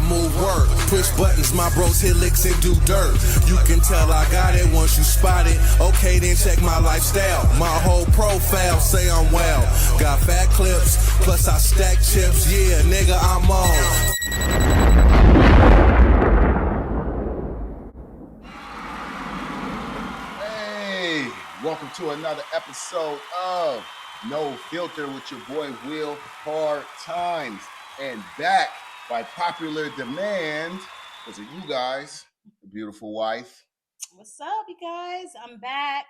move work. Push buttons, my bros hit licks and do dirt. You can tell I got it once you spot it. Okay, then check my lifestyle. My whole profile say I'm well. Got fat clips, plus I stack chips. Yeah, nigga, I'm on. Hey, welcome to another episode of No Filter with your boy Will Hardtymez. And back by popular demand, was it you guys, the beautiful wife? What's up, you guys? I'm back.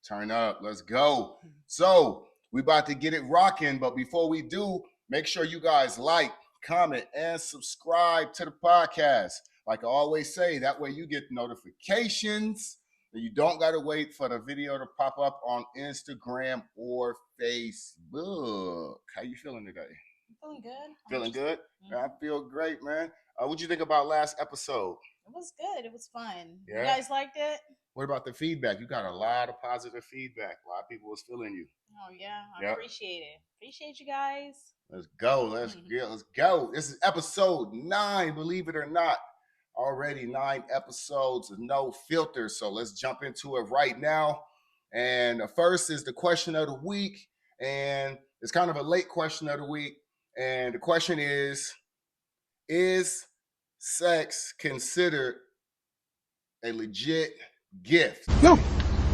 Turn up, let's go. So we about to get it rocking, but before we do, make sure you guys like, comment, and subscribe to the podcast. Like I always say, that way you get notifications. You don't got to wait for the video to pop up on Instagram or Facebook. How you feeling today? I'm feeling good. Feeling good? Mm-hmm. I feel great, man. What'd you think about last episode? It was good. It was fun. Yeah? You guys liked it? What about the feedback? You got a lot of positive feedback. A lot of people was feeling you. Oh, yeah. I Yep. appreciate it. Appreciate you guys. Let's go. Let's go. This is episode 9, believe it or not. Already 9 episodes of No Filter. So let's jump into it right now. And the first is the question of the week. And it's kind of a late question of the week. And the question is sex considered a legit gift? No.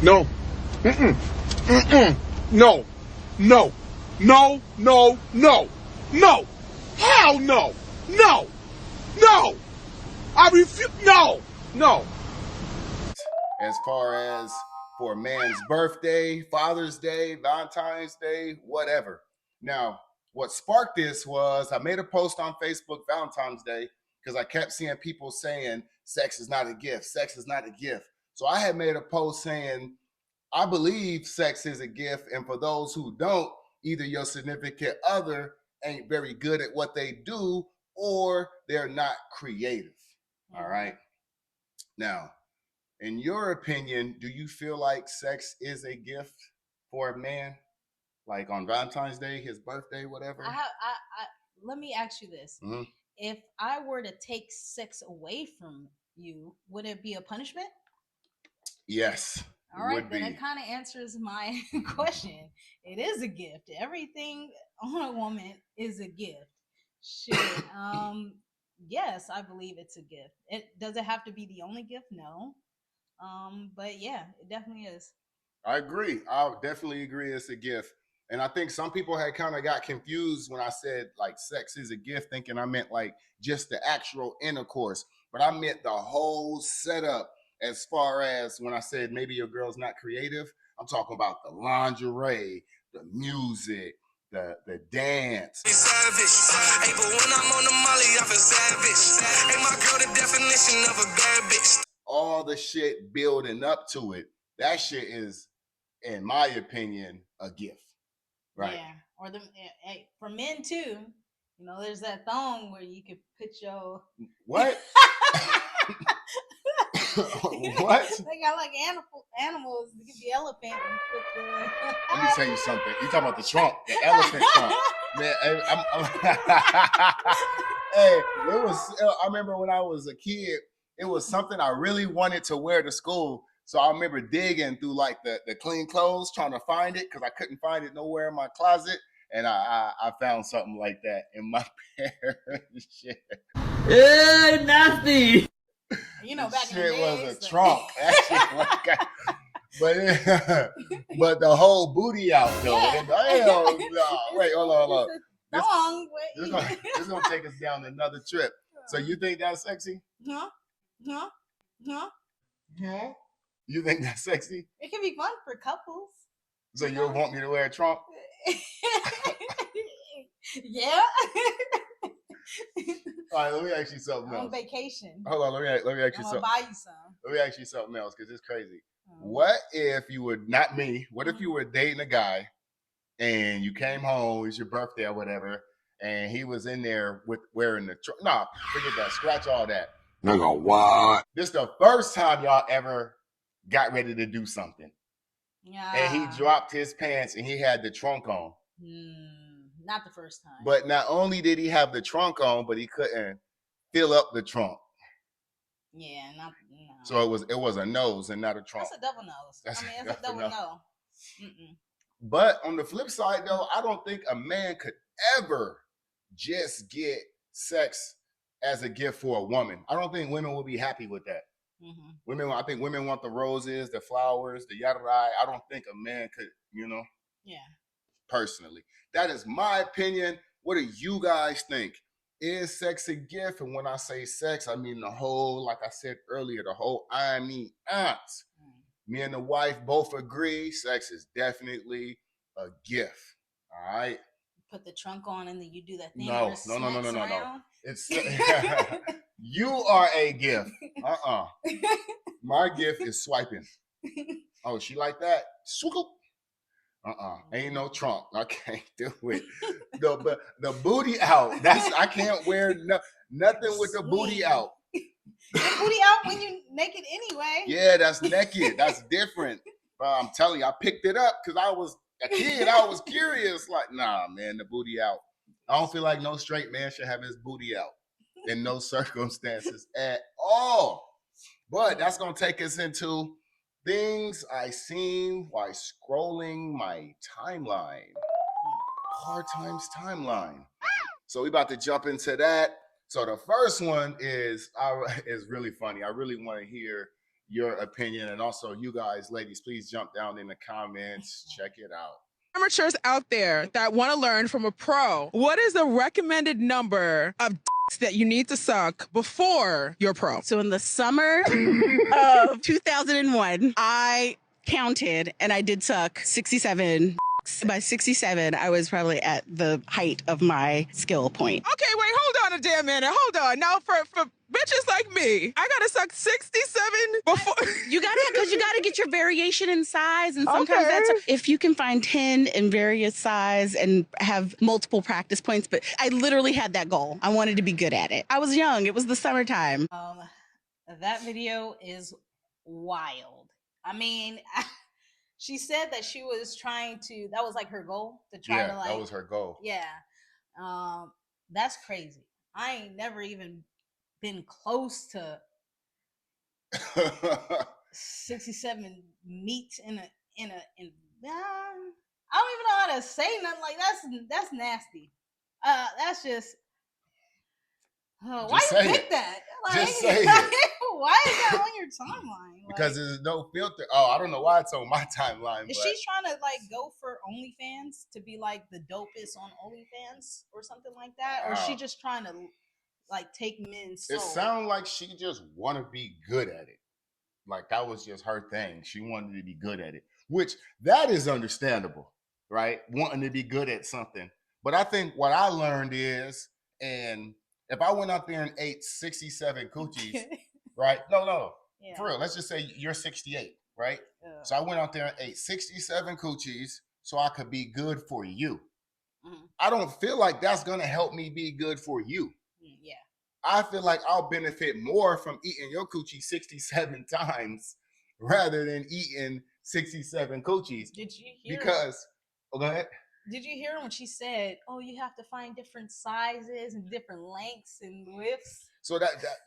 No. Mm-mm. Mm-mm. No. No. No. No. No. No. Hell no. No. No. I refuse. No. No. As far as for a man's birthday, Father's Day, Valentine's Day, whatever. Now, what sparked this was I made a post on Facebook Valentine's Day because I kept seeing people saying sex is not a gift. Sex is not a gift. So I had made a post saying, I believe sex is a gift. And for those who don't, either your significant other ain't very good at what they do or they're not creative. All right. Now, in your opinion, do you feel like sex is a gift for a man? Like on Valentine's Day, his birthday, whatever? Let me ask you this. Mm-hmm. If I were to take sex away from you, would it be a punishment? Yes. All right, then it kind of answers my question. It is a gift. Everything on a woman is a gift. Shit. Yes, I believe it's a gift. Does it have to be the only gift? No. But yeah, it definitely is. I agree. I definitely agree it's a gift. And I think some people had kind of got confused when I said like sex is a gift, thinking I meant like just the actual intercourse. But I meant the whole setup as far as when I said maybe your girl's not creative. I'm talking about the lingerie, the music, the dance. Savage. Hey, but when I'm on the molly, I feel savage. Hey, my girl, the definition of a bad bitch. All the shit building up to it. That shit is, in my opinion, a gift. Right. Yeah. Or for men too. You know, there's that thong where you could put your what? What? They got like animals. You could be elephant and put the. Let me tell you something. You talking about the trunk, the elephant trunk, man. Hey, it was. I remember when I was a kid, it was something I really wanted to wear to school. So I remember digging through like the clean clothes, trying to find it because I couldn't find it nowhere in my closet, and I found something like that in my parents' shit. Hey, nasty. You know, back shit in the day, was a trunk. That shit but the whole booty out though. Yeah. Hell no. Wait, hold on. Thong. This is gonna take us down another trip. So you think that's sexy? Huh? You think that's sexy? It can be fun for couples. So you want me to wear a trunk? Yeah. All right, let me ask you something else. On vacation. Hold on, let me ask you something. Buy you some. Let me ask you something else because it's crazy. What if you were not me? What if you were dating a guy and you came home, it's your birthday or whatever, and he was in there with wearing the trunk? Nah, forget that. Scratch all that. Nigga, what? This is the first time y'all ever got ready to do something. Yeah. And he dropped his pants and he had the trunk on. Not the first time. But not only did he have the trunk on, but he couldn't fill up the trunk. Yeah, no. So it was a nose and not a trunk. That's a double nose. It's a double no. Mm-mm. But on the flip side, though, I don't think a man could ever just get sex as a gift for a woman. I don't think women will be happy with that. Mm-hmm. I think women want the roses, the flowers, the yada yada. I don't think a man could, Yeah. Personally, that is my opinion. What do you guys think? Is sex a gift? And when I say sex, I mean the whole, like I said earlier, the whole aunts. Me and the wife both agree sex is definitely a gift. All right. Put the trunk on and then you do that thing. No. It's you are a gift. My gift is swiping. Oh, she like that? Swiggle. Ain't no trunk. I can't do it. The booty out. I can't wear nothing with the booty out. Your booty out when you naked anyway. Yeah, that's naked. That's different. I'm telling you, I picked it up because I was a kid. I was curious. Like, nah, man, the booty out. I don't feel like no straight man should have his booty out in no circumstances at all. But that's gonna take us into things I seen while scrolling my timeline. Hardtymez timeline. So we about to jump into that. So the first one is really funny. I really want to hear your opinion, and also you guys, ladies, please jump down in the comments. Check it out. Amateurs out there that want to learn from a pro, what is the recommended number of that you need to suck before you're pro? So in the summer of 2001, I counted and I did suck 67. By 67, I was probably at the height of my skill point. Okay, wait, hold on a damn minute. Hold on. Now, for bitches like me, I gotta suck 67 before. You gotta get your variation in size, and sometimes if you can find 10 in various size and have multiple practice points. But I literally had that goal. I wanted to be good at it. I was young. It was the summertime. That video is wild. I mean. She said that she was trying to, that was like her goal to try to like. That was her goal. Yeah. That's crazy. I ain't never even been close to 67 meats in I don't even know how to say nothing. Like that's nasty. That's just, why you pick that? Like, just say it. Why is that on your timeline? Because there's no filter. Oh, I don't know why it's on my timeline. Is she trying to like go for OnlyFans to be like the dopest on OnlyFans or something like that? Or is she just trying to like take men's soul? It sounds like she just want to be good at it. Like that was just her thing. She wanted to be good at it, which that is understandable, right? Wanting to be good at something. But I think what I learned is, and if I went out there and ate 67 coochies, right? No. Yeah. For real, let's just say you're 68, right? So I went out there and ate 67 coochies so I could be good for you. Mm-hmm. I don't feel like that's going to help me be good for you. Yeah. I feel like I'll benefit more from eating your coochie 67 times rather than eating 67 coochies. Did you hear? Because, go ahead. Did you hear when she said, "Oh, you have to find different sizes and different lengths and widths"? So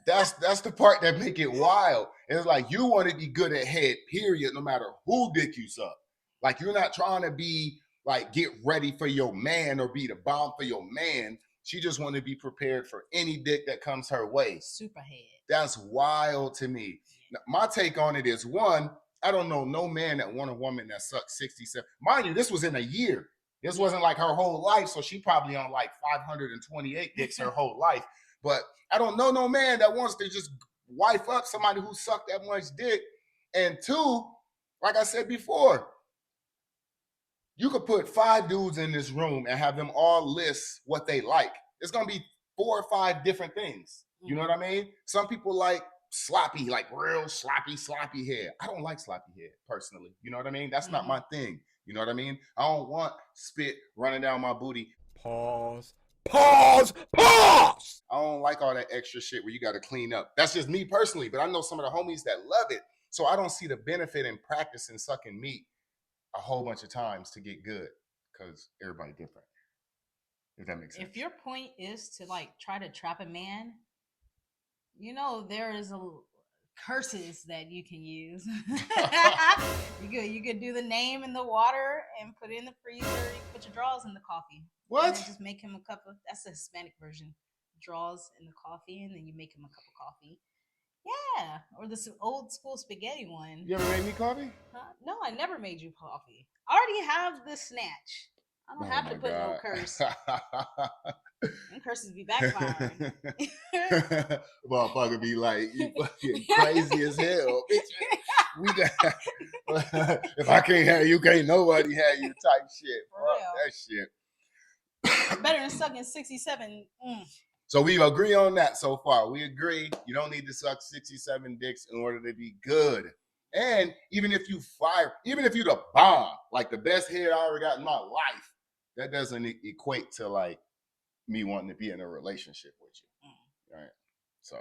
that's the part that make it wild. It's like you want to be good at head, period, no matter who dick you suck. Like you're not trying to be like get ready for your man or be the bomb for your man. She just want to be prepared for any dick that comes her way. Superhead. That's wild to me. Now, my take on it is, one, I don't know no man that want a woman that sucked 67. Mind you, this was in a year. This wasn't like her whole life, so she probably on like 528 dicks her whole life. But I don't know no man that wants to just wife up somebody who sucked that much dick. And two, like I said before, you could put 5 dudes in this room and have them all list what they like. It's going to be 4 or 5 different things. You know what I mean? Some people like sloppy, like real sloppy head. I don't like sloppy head personally. You know what I mean? That's not my thing. You know what I mean? I don't want spit running down my booty. Pause. I don't like all that extra shit where you got to clean up. That's just me personally, but I know some of the homies that love it. So I don't see the benefit in practicing sucking meat a whole bunch of times to get good because everybody different. If that makes sense. If your point is to like try to trap a man, You know, there is curses that you can use. You could do the name in the water and put it in the freezer. You can put your drawers in the coffee. What? And then just make him a cup of. That's the Hispanic version. Draws in the coffee, and then you make him a cup of coffee. Yeah, or the old school spaghetti one. You ever made me coffee? No, I never made you coffee. I already have the snatch. I don't have to put no curse. And curses be backfiring. Motherfucker be like, you fucking crazy as hell, bitch. We got, if I can't have you, can't nobody have you type shit. Fuck that shit. Better than sucking 67. So we agree on that so far. We agree you don't need to suck 67 dicks in order to be good. And even if you the bomb, like the best head I ever got in my life, that doesn't equate to like me wanting to be in a relationship with you. Right? So,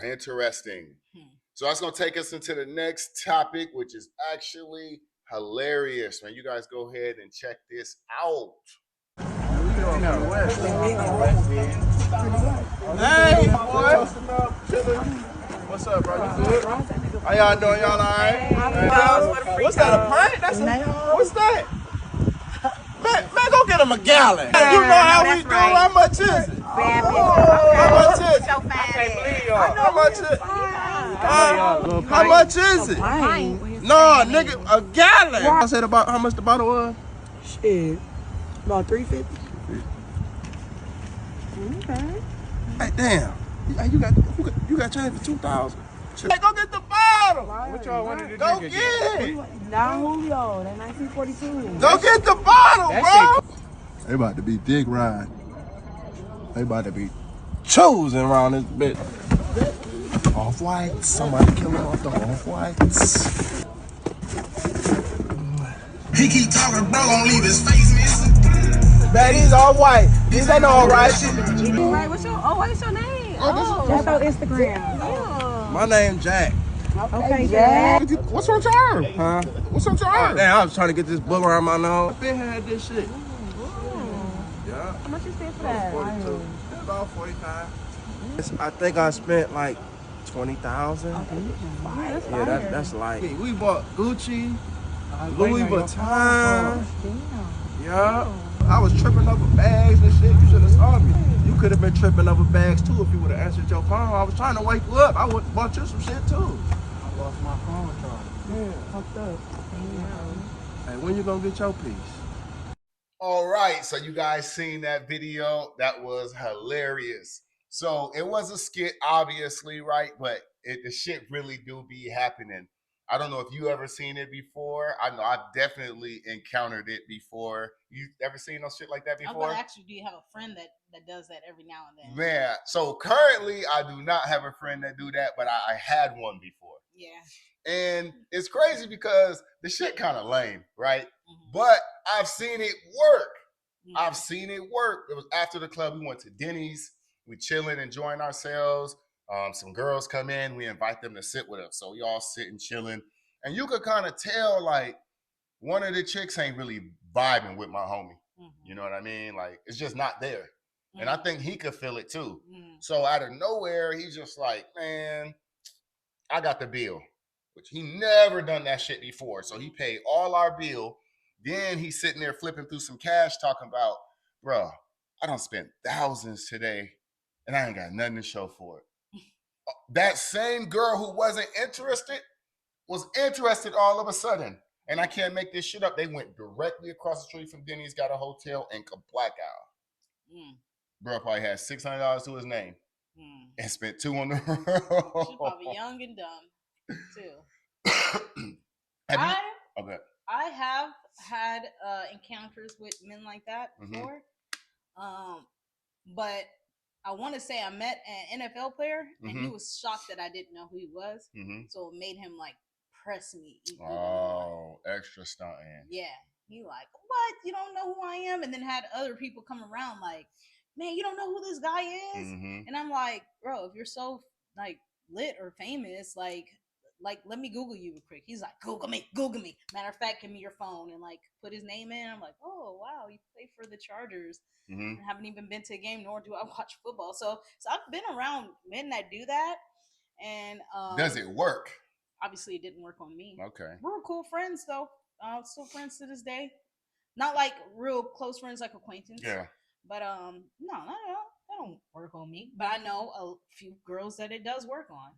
interesting. So that's going to take us into the next topic, which is actually hilarious, man. You guys go ahead and check this out. Hey, boy. What's up, bro? You good? How y'all doing? Y'all all right? What's that, a pint? What's that? Man, go get him a gallon. You know how we do. Right. How much is it? How much is it? So fast. How much is it? How much is it? No, nigga, a gallon. I said about how much the bottle was? Shit, about $3.50. Okay. Hey, damn. You got change for 2,000. Hey, go get the bottle. What y'all wanted to go get it. Now Julio, that 1942. Go get the bottle, bro. They about to be dick ride. They about to be chosen around this bitch. Off-whites. Somebody kill him off the off-whites. He keep talking, bro, don't leave his face missing. Man, these all white. These ain't all right. Right, what's your name? That's on Instagram. Yeah. My name Jack. Okay, Jack. What's your term? Huh? What's your term? Damn, I was trying to get this booger around my nose. I've been had this shit. Yeah. How much you spent for that? 42. About 45. I think I spent like 20,000. Yeah, that's like. We bought Gucci, Louis Vuitton. Yeah. I was tripping over bags and shit. You should have saw me. You could have been tripping over bags too if you would have answered your phone. I was trying to wake you up. I would have bought you some shit too. I lost my phone charge. Yeah, fucked up. Hey, when you gonna get your piece? All right, so you guys seen that video? That was hilarious. So it was a skit, obviously, right? But the shit really do be happening. I don't know if you ever seen it before. I know I've definitely encountered it before. You ever seen no shit like that before? I'm gonna ask you, do you have a friend that does that every now and then? Man, so currently I do not have a friend that do that, but I had one before. Yeah. And it's crazy because the shit kind of lame, right? Mm-hmm. But I've seen it work. Mm-hmm. I've seen it work. It was after the club. We went to Denny's. We chilling, enjoying ourselves. Some girls come in, we invite them to sit with us. So we all sitting, chilling. And you could kind of tell, like, one of the chicks ain't really vibing with my homie. Mm-hmm. You know what I mean? Like, it's just not there. Mm-hmm. And I think he could feel it too. Mm-hmm. So out of nowhere, he's just like, man, I got the bill. Which he never done that shit before. So he paid all our bill. Then he's sitting there flipping through some cash talking about, bro, I done spent thousands today and I ain't got nothing to show for it. That same girl who wasn't interested was interested all of a sudden. And I can't make this shit up. They went directly across the street from Denny's, got a hotel, and blackout. Bro probably had $600 to his name and spent $2 on the road. She's probably young and dumb, too. I have had encounters with men like that before. But I want to say I met an NFL player, and he was shocked that I didn't know who he was. So it made him like press me. Extra stunting. Yeah, he like, what? You don't know who I am? And then had other people come around like, man, you don't know who this guy is? And I'm like, bro, if you're so like lit or famous, like, like, let me Google you real quick. He's like, Google me. Matter of fact, give me your phone, and like put his name in. I'm like, oh wow, you play for the Chargers. I haven't even been to a game, nor do I watch football. So I've been around men that do that, and does it work? Obviously, it didn't work on me. Okay, we're cool friends though. Still friends to this day. Not like real close friends, like acquaintance. Yeah. But no, not at all. That don't work on me. But I know a few girls that it does work on.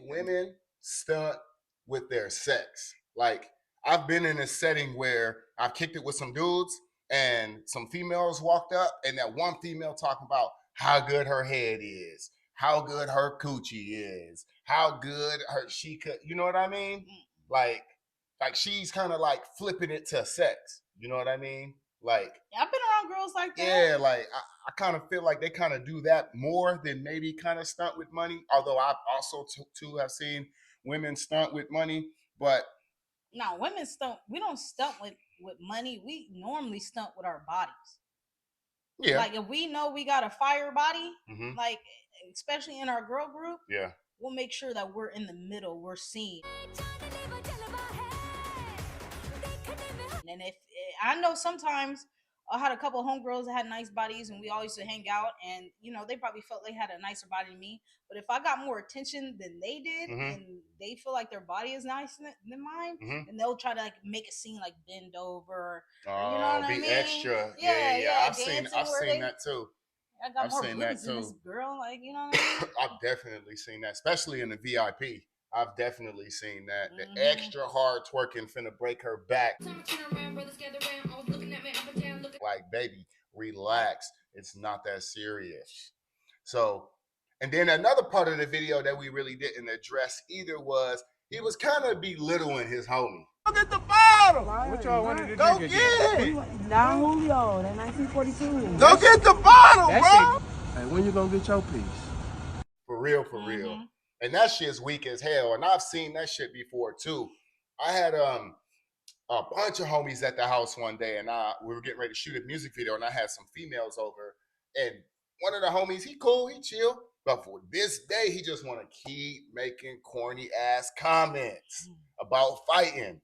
Women stunt with their sex. Like, I've been in a setting where I've kicked it with some dudes and some females walked up, and that one female talking about how good her head is, how good her coochie is, how good she could, you know what I mean? Like she's kind of like flipping it to sex. You know what I mean? Like, yeah, I've been around girls like that. Yeah, like I kind of feel like they kind of do that more than maybe kind of stunt with money. Although I've also too have seen women stunt with money, but no, women stunt. We don't stunt with money. We normally stunt with our bodies. Yeah, like if we know we got a fire body, like especially in our girl group, yeah, we'll make sure that we're in the middle. We're seen. And if I know sometimes I had a couple of homegirls that had nice bodies and we all used to hang out, and you know, they probably felt they had a nicer body than me. But if I got more attention than they did and they feel like their body is nicer than mine, and they'll try to like make a scene, like bend over, you know what I mean? Extra. Yeah. I've seen that too. I got more boobs than this girl, like, you know what I mean? I've definitely seen that, especially in the VIP. I've definitely seen that. The extra hard twerking finna break her back. Like, baby, relax. It's not that serious. So, and then another part of the video that we really didn't address either was he was kind of belittling his homie. Go get the bottle. What y'all wanted to go get it. Now Julio, that 1942. Go get the bottle, bro. Hey, when you gonna get your piece? For real. And that shit's weak as hell. And I've seen that shit before too. I had a bunch of homies at the house one day, and we were getting ready to shoot a music video, and I had some females over, and one of the homies, he cool, he chill, but for this day, he just want to keep making corny ass comments about fighting.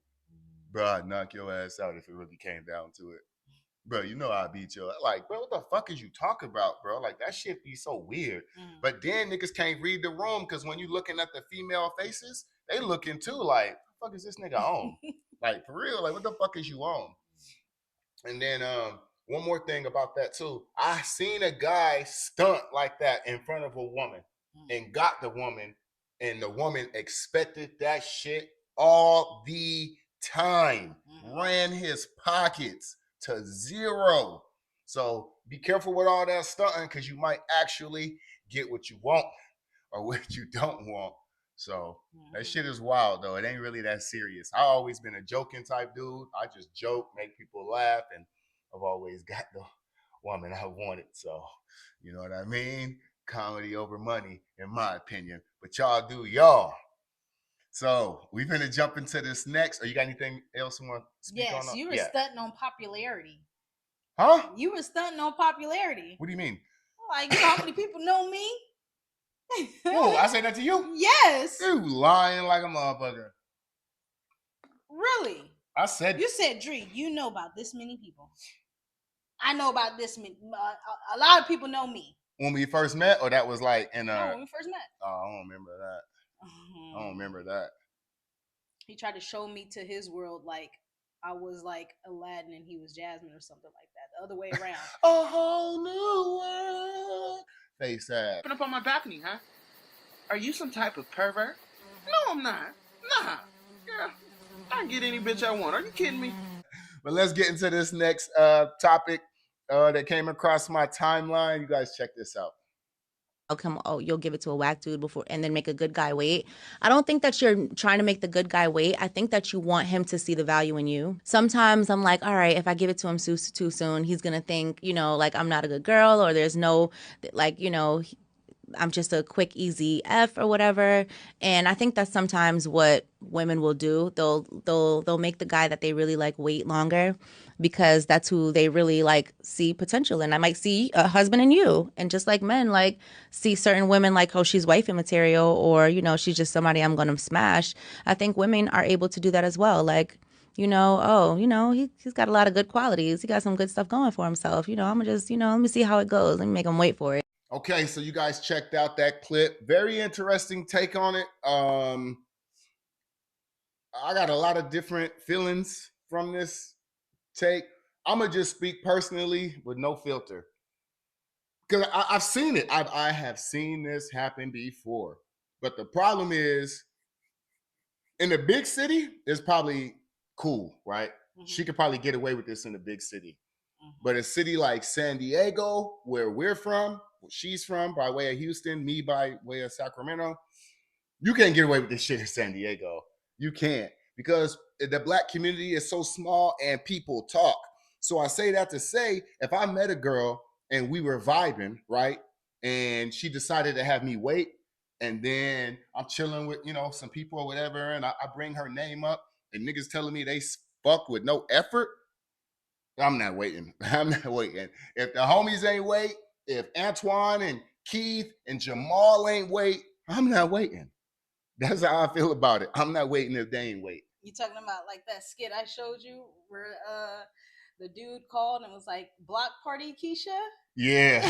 Bro, I'd knock your ass out if it really came down to it. Bro, you know I beat you. Like, bro, what the fuck is you talking about, bro? Like, that shit be so weird. But then niggas can't read the room, because when you looking at the female faces, they looking too like, what the fuck is this nigga on? Like, for real, like, what the fuck is you on? And then one more thing about that too. I seen a guy stunt like that in front of a woman and got the woman, and the woman expected that shit all the time. Ran his pockets to zero. So be careful with all that stunting, because you might actually get what you want or what you don't want. So that shit is wild though. It ain't really that serious. I've always been a joking type dude. I just joke, make people laugh, and I've always got the woman I wanted. So, you know what I mean? Comedy over money, in my opinion. But y'all do y'all. So we're gonna jump into this next. Or you got anything else you want to speak on? Yes, you were stunting on popularity. Huh? You were stunting on popularity. What do you mean? Like, you know how many people know me? Oh, I said that to you? Yes. You lying like a motherfucker. Really? I said. You said, Dree, you know about this many people. I know about this many. A lot of people know me. When we first met, or that was like in No, when we first met. Oh, I don't remember that. I don't remember that. He tried to show me to his world like I was like Aladdin and he was Jasmine or something like that. The other way around. A whole new world. Face ass. Up on my balcony, huh? Are you some type of pervert? No, I'm not. Nah. Yeah. I can get any bitch I want. Are you kidding me? But let's get into this next topic that came across my timeline. You guys check this out. You'll give it to a whack dude before and then make a good guy wait. I don't think that you're trying to make the good guy wait. I think that you want him to see the value in you. Sometimes I'm like, all right, if I give it to him too soon, he's going to think, like I'm not a good girl, or there's no, like, I'm just a quick, easy F or whatever. And I think that's sometimes what women will do. They'll make the guy that they really like wait longer because that's who they really like see potential in. I might see a husband in you. And just like men like see certain women like, oh, she's wifey material, or, you know, she's just somebody I'm going to smash. I think women are able to do that as well. Like, you know, oh, you know, he's got a lot of good qualities. He got some good stuff going for himself. You know, I'm going to just, you know, let me see how it goes. Let me make him wait for it. Okay, so you guys checked out that clip. Very interesting take on it. I got a lot of different feelings from this take. I'm going to just speak personally with no filter. Because I've seen it. I have seen this happen before. But the problem is, in the big city, it's probably cool, right? Mm-hmm. She could probably get away with this in the big city. Mm-hmm. But a city like San Diego, where we're from, where she's from, by way of Houston, me by way of Sacramento, you can't get away with this shit in San Diego. You can't, because the Black community is so small and people talk. So I say that to say, if I met a girl and we were vibing, right, and she decided to have me wait, and then I'm chilling with, you know, some people or whatever, and I bring her name up, and niggas telling me they fuck with no effort, I'm not waiting. I'm not waiting. If the homies ain't wait, if Antoine and Keith and Jamal ain't wait, I'm not waiting. That's how I feel about it. I'm not waiting if they ain't wait. You talking about like that skit I showed you where the dude called and was like, "Block party, Keisha"? Yeah.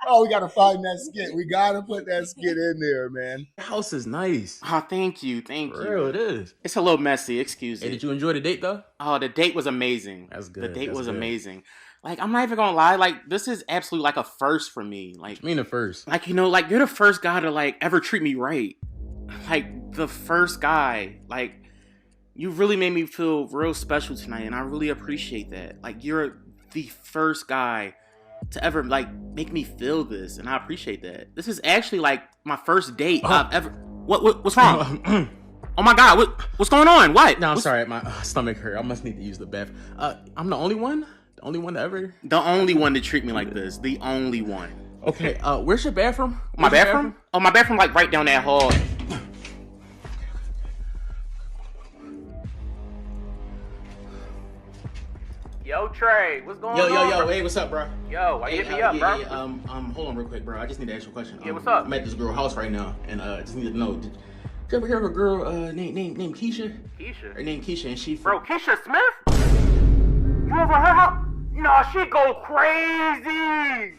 Oh, we got to find that skit. We got to put that skit in there, man. The house is nice. Oh, thank you. For real, it is. It's a little messy, excuse me. Hey, did you enjoy the date, though? Oh, the date was amazing. That's good. The date was amazing. Like, I'm not even gonna lie, like, this is absolutely like a first for me. Like, what you mean a first? Like, you know, like, you're the first guy to, like, ever treat me right. Like, the first guy. Like, you really made me feel real special tonight, and I really appreciate that. Like, you're the first guy to ever, like, make me feel this, and I appreciate that. This is actually, like, my first date I've ever... What's wrong? Oh my God, what's going on? What? No, I'm sorry, my stomach hurt. I must need to use the bath. I'm the only one? The only one to ever? The only one to treat me like this. The only one. Okay, where's your bathroom? My bathroom? Oh, my bathroom, like, right down that hall. Yo, Trey, what's going on? Yo, hey, what's up, bro? Yo, why you hit me up, bro? Hold on real quick, bro. I just need to ask you a question. Yeah, what's up? I'm at this girl's house right now, and just need to know, did you ever hear of a girl named Keisha? Keisha? Her name Keisha, and she... Bro, Keisha Smith? You ever heard her? No, she go crazy.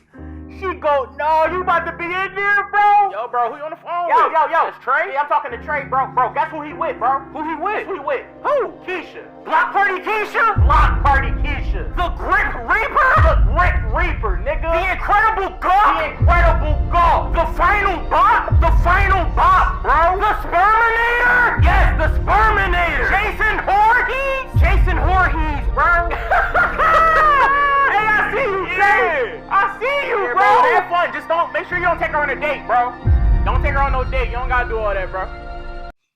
She go, no, you about to be in there, bro? Yo, bro, who you on the phone with? Yo. It's Trey? Yeah, I'm talking to Trey, bro. Bro, guess who he with, bro? Who he with? Who? Keisha. Block party Keisha? Block party Keisha. The Grit Reaper? The Grit Reaper, nigga. The Incredible Gawk? The Incredible Gawk. The Final Bop? The Final Bop, bro. The Sperminator? Yes, the Sperminator. Jason Voorhees, bro. Hey, I see you, Jay. I see you, bro. Have fun. Just make sure you don't take her on a date, bro. Don't take her on no date. You don't gotta do all that, bro.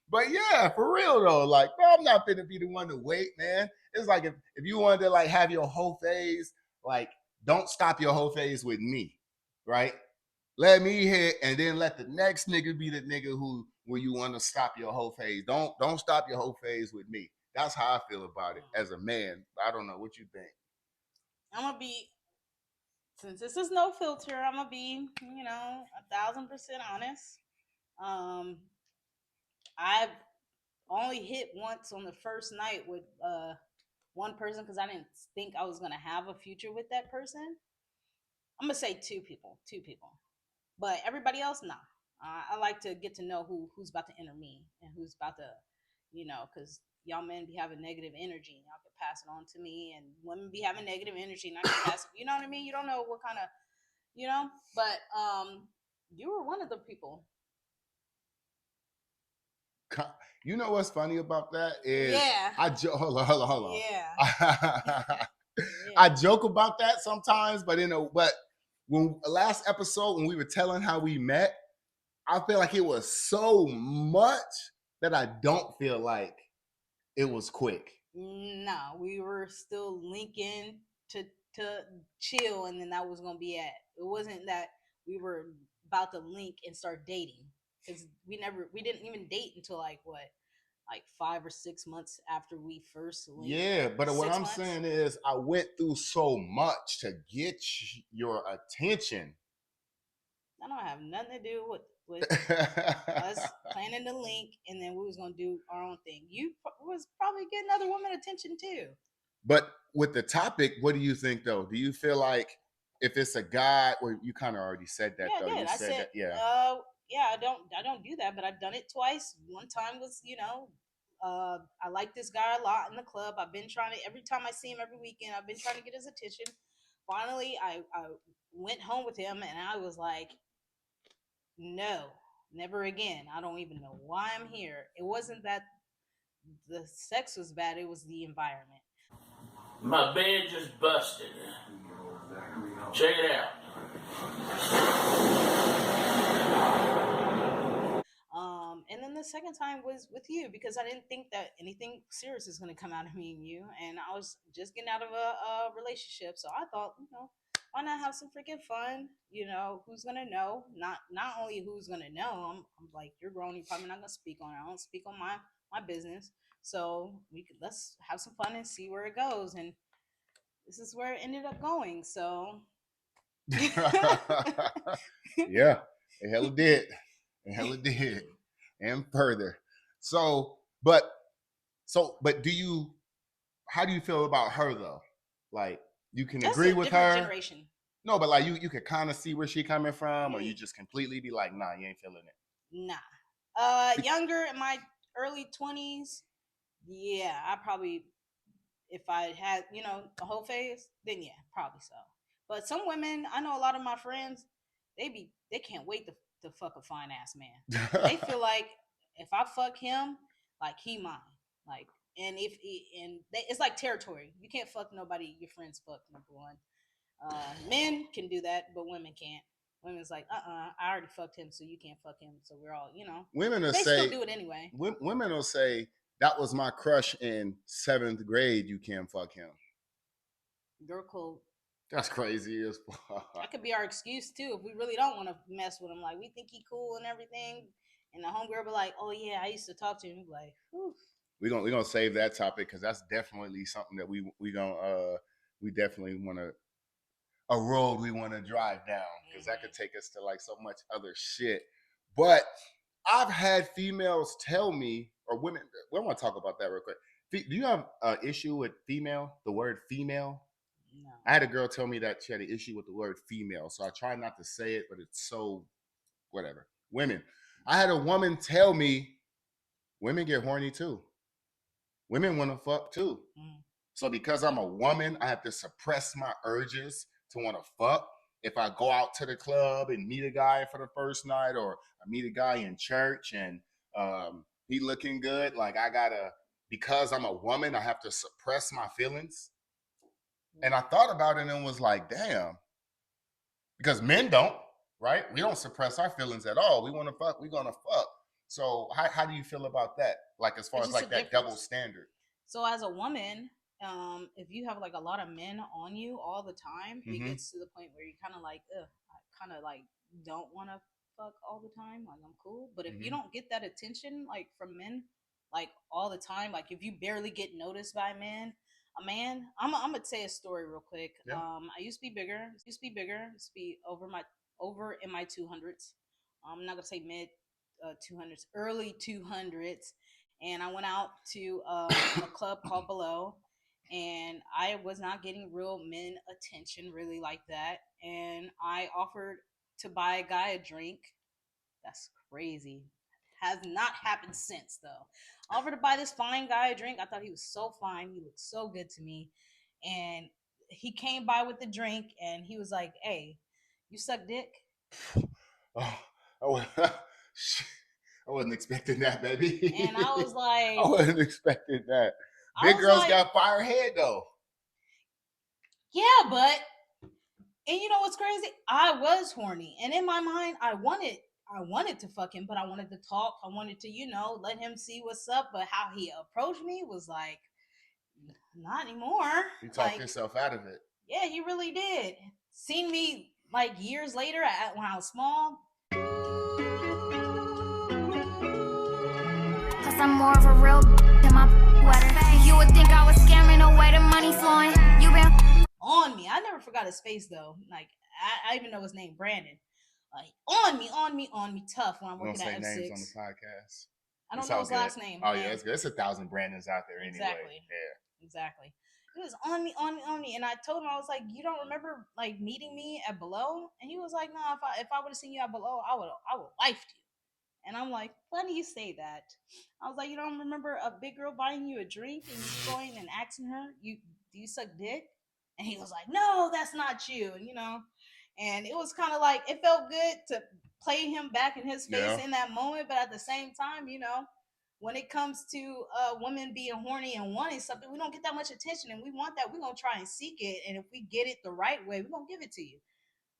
But yeah, for real though, like, bro, I'm not finna be the one to wait, man. It's like if you wanted to like have your whole phase, like, don't stop your whole phase with me, right? Let me hit, and then let the next nigga be the nigga where you want to stop your whole phase. Don't stop your whole phase with me. That's how I feel about it as a man. I don't know what you think. I'm gonna be, since this is no filter, I'm gonna be, 1,000% honest. I've only hit once on the first night with one person because I didn't think I was gonna have a future with that person. I'm gonna say two people, but everybody else, nah. I like to get to know who's about to enter me and who's about to, because y'all men be having negative energy and y'all can pass it on to me, and women be having negative energy and I can pass it, you know what I mean? You don't know what kind of, but you were one of the people. You know what's funny about that is, yeah. Hold on. Yeah. I joke about that sometimes, but when last episode when we were telling how we met, I feel like it was so much that I don't feel like it was quick. No, we were still linking to chill, and then that was gonna be it. It wasn't that we were about to link and start dating, because we didn't even date until like 5 or 6 months after we first linked. Yeah, but what 6 I'm months. saying is I went through so much to get your attention. That don't have nothing to do with us planning the link, and then we was gonna do our own thing. You was probably getting other women attention too. But with the topic, what do you think though? Do you feel like if it's a guy, well, you kind of already said that though. Yeah, I said that, yeah. I don't do that, but I've done it twice. One time was, I like this guy a lot in the club. I've been trying to, every time I see him every weekend, I've been trying to get his attention. Finally, I went home with him, and I was like, no, never again. I don't even know why I'm here. It wasn't that the sex was bad, it was the environment. My bed just busted. Check it out. And then the second time was with you, because I didn't think that anything serious is going to come out of me and you. And I was just getting out of a relationship. So I thought, why not have some freaking fun? Who's going to know? Not only who's going to know, I'm like, you're grown, you're probably not going to speak on it. I don't speak on my business. So let's have some fun and see where it goes. And this is where it ended up going. So yeah, it hella did. It hella did. And further. But how do you feel about her though? Like, you can agree with her. Generation. No, but like you could kind of see where she coming from, or you just completely be like, nah, you ain't feeling it. Nah. Younger, in my early 20s, yeah, I probably, if I had, the whole phase, then yeah, probably so. But some women, I know a lot of my friends, they can't wait to fuck a fine ass man. They feel like if I fuck him, like he mine. Like, and it's like territory. You can't fuck nobody your friends fuck, number one. Men can do that, but women can't. Women's like, I already fucked him, so you can't fuck him. So we're all, Women will they say, still do it anyway. Women will say, that was my crush in 7th grade. You can't fuck him. Girl code. That's crazy as fuck. That could be our excuse too, if we really don't want to mess with him. Like, we think he cool and everything, and the homegirl be like, "Oh yeah, I used to talk to him." Be like, whew. We're gonna save that topic, because that's definitely something that we definitely want to, a road we want to drive down, because that could take us to like so much other shit. But I've had females tell me, or women, we want to talk about that real quick. Do you have an issue with female, the word female? No. I had a girl tell me that she had an issue with the word female, so I try not to say it, but it's so whatever. Women. I had a woman tell me women get horny too. Women want to fuck too. So because I'm a woman, I have to suppress my urges to want to fuck. If I go out to the club and meet a guy for the first night, or I meet a guy in church and he looking good, like because I'm a woman, I have to suppress my feelings. And I thought about it and was like, damn. Because men don't, right? We don't suppress our feelings at all. We want to fuck, we're going to fuck. So how do you feel about that? Like, as far as like that double standard? So as a woman, if you have like a lot of men on you all the time, it gets to the point where you kind of like, I kind of like don't want to fuck all the time. Like, I'm cool. But if you don't get that attention, like from men, like all the time, like if you barely get noticed by a man, I'm gonna say a story real quick. Yeah. I used to be bigger. Used to be over in my 200s. I'm not gonna say mid 200s, early 200s. And I went out to a club called Below, and I was not getting real men attention really like that. And I offered to buy a guy a drink. That's crazy. Has not happened since though. I offered to buy this fine guy a drink. I thought he was so fine. He looked so good to me. And he came by with the drink and he was like, "Hey, you suck dick?" Oh, I wasn't expecting that, baby. And I was like, I wasn't expecting that. Big girls got fire head though. Yeah, but, and you know what's crazy? I was horny. And in my mind, I wanted to fuck him, but I wanted to talk. I wanted to, let him see what's up. But how he approached me was like, not anymore. You talked yourself out of it. Yeah, he really did. Seen me like years later when I was small. Cause I'm more of a real than my wetter. You would think I was scamming away the money flowing. You been on me. I never forgot his face though. Like I even know his name, Brandon. Like on me, tough when I'm working at F6. Names on the podcast. I don't know his last name. Oh yeah, it's good. It's 1,000 Brandons out there anyway. Exactly. Yeah. Exactly. He was on me, and I told him, I was like, "You don't remember like meeting me at Below?" And he was like, "No, if I would have seen you at Below, I would lifed you." And I'm like, "Funny you say that." I was like, "You don't remember a big girl buying you a drink and you going and asking her, do you suck dick?" And he was like, "No, that's not you." And and it was kind of like it felt good to play him back in his face in that moment, but at the same time, when it comes to women being horny and wanting something, we don't get that much attention, and we want that. We're gonna try and seek it, and if we get it the right way, we're gonna give it to you.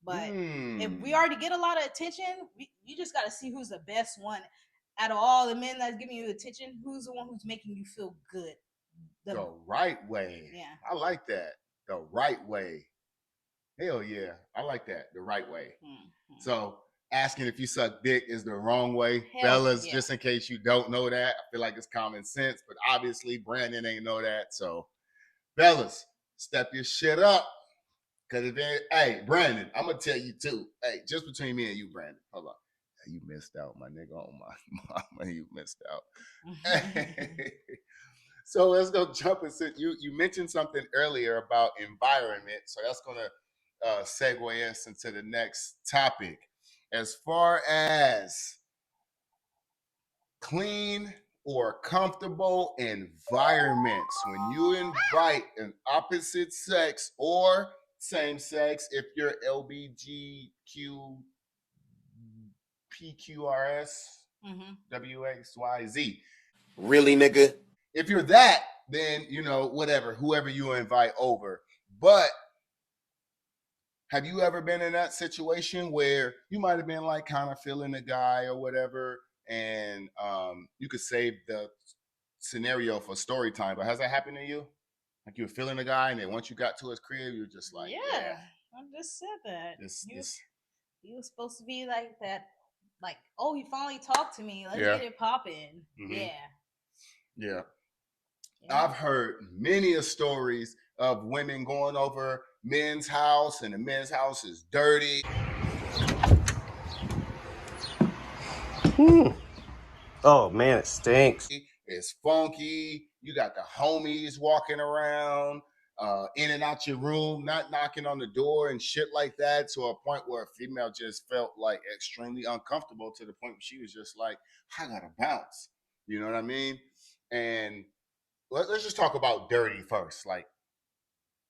But if we already get a lot of attention, you just got to see who's the best one out of all the men that's giving you attention. Who's the one who's making you feel good? The right way. Yeah, I like that. The right way. Hell yeah, I like that. The right way. Mm-hmm. So asking if you suck dick is the wrong way. Fellas, just in case you don't know that, I feel like it's common sense, but obviously Brandon ain't know that. So fellas, step your shit up. Cause hey, Brandon, I'm gonna tell you too. Hey, just between me and you, Brandon. Hold on. You missed out, my nigga. Oh my mama, you missed out. So let's go jump into you mentioned something earlier about environment. So that's gonna segue us into the next topic. As far as clean or comfortable environments, when you invite an opposite sex or same sex, if you're LBGQ, PQRS, WXYZ. Really, nigga? If you're that, then, whatever, whoever you invite over. But have you ever been in that situation where you might have been like kind of feeling a guy or whatever, and you could save the scenario for story time, but has that happened to you? Like you were feeling a guy, and then once you got to his crib, you were just like, yeah. I just said that. He was supposed to be like that, like, oh, he finally talked to me. Let's get it popping. Mm-hmm. Yeah. I've heard many of stories of women going over men's house, and the men's house is dirty. Oh man, it stinks. It's funky. You got the homies walking around in and out your room, not knocking on the door and shit like that, to a point where a female just felt like extremely uncomfortable, to the point where she was just like, I gotta bounce. You know what I mean? And let's just talk about dirty first. Like,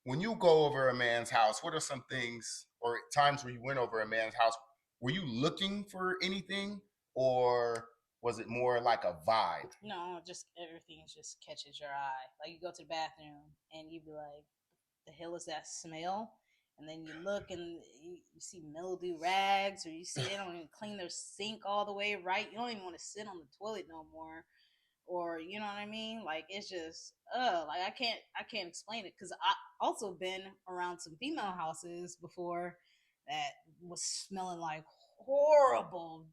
when you go over a man's house, what are some things or times where you went over a man's house? Were you looking for anything, or was it more like a vibe? No, just everything just catches your eye. Like you go to the bathroom and you be like, the hell is that smell? And then you look and you see mildew rags, or you see they don't even clean their sink all the way right. You don't even want to sit on the toilet no more. Or, you know what I mean? Like, it's just, like I can't explain it. Cause I also been around some female houses before that was smelling like horrible,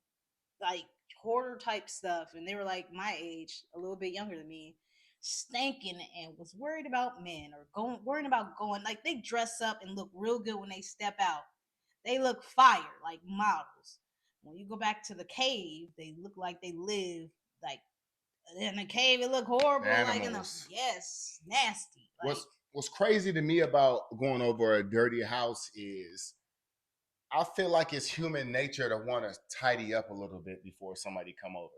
like hoarder type stuff. And they were like my age, a little bit younger than me, stinking, and was worried about men, or worrying about going, like they dress up and look real good when they step out. They look fire, like models. When you go back to the cave, they look like they live like in the cave. It look horrible. Animals. Like in the nasty. Like, what's crazy to me about going over a dirty house is I feel like it's human nature to want to tidy up a little bit before somebody come over.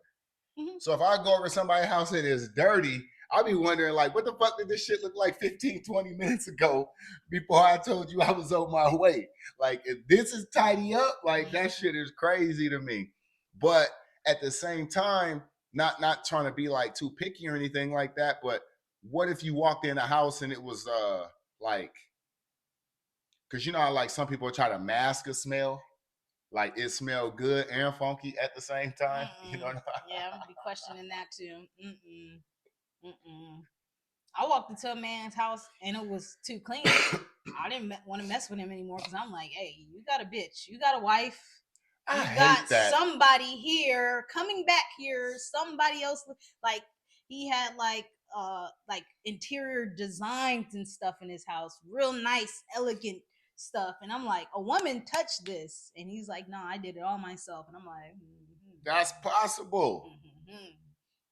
Mm-hmm. So if I go over somebody's house and it's dirty, I'll be wondering, like, what the fuck did this shit look like 15, 20 minutes ago before I told you I was on my way? Like, if this is tidy up, like, that shit is crazy to me. But at the same time, not trying to be like too picky or anything like that, but what if you walked in a house and it was like, because you know how like some people try to mask a smell, like it smelled good and funky at the same time. You know? Yeah, I'm gonna be questioning that too. I walked into a man's house and it was too clean. I didn't want to mess with him anymore because I'm like, hey, you got a bitch. You got a wife. I You hate got that. somebody here coming back here. Somebody else, like he had like interior designs and stuff in his house, real nice, elegant stuff. And I'm like, a woman touched this, and he's like, no, I did it all myself. And I'm like, that's possible.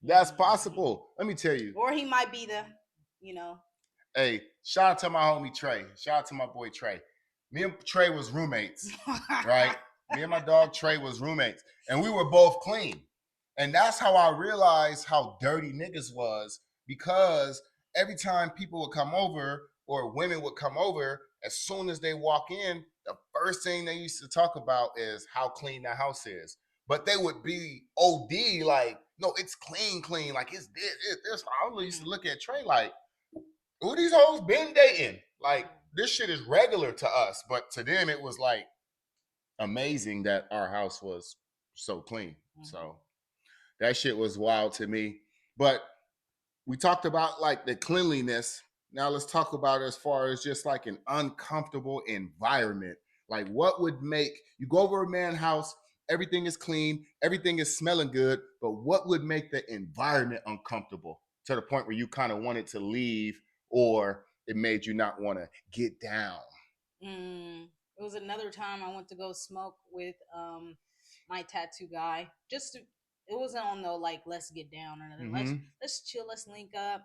That's possible. Let me tell you. Or he might be the, Hey, shout out to my homie Trey. Shout out to my boy Trey. Me and Trey was roommates, right? Me and my dog Trey was roommates, and we were both clean. And that's how I realized how dirty niggas was, because every time people would come over or women would come over, as soon as they walk in, the first thing they used to talk about is how clean the house is. But they would be OD like, no, it's clean. Like it's this. I always used to look at Trey like, who these hoes been dating? Like, this shit is regular to us, but to them it was like amazing that our house was so clean. So that shit was wild to me. But we talked about like the cleanliness. Now let's talk about as far as just like an uncomfortable environment. Like, what would make you go over a man's house, everything is clean, everything is smelling good, but what would make the environment uncomfortable to the point where you kind of wanted to leave, or it made you not want to get down? It was another time I went to go smoke with my tattoo guy. It wasn't on the like let's get down or nothing. Let's chill, let's link up,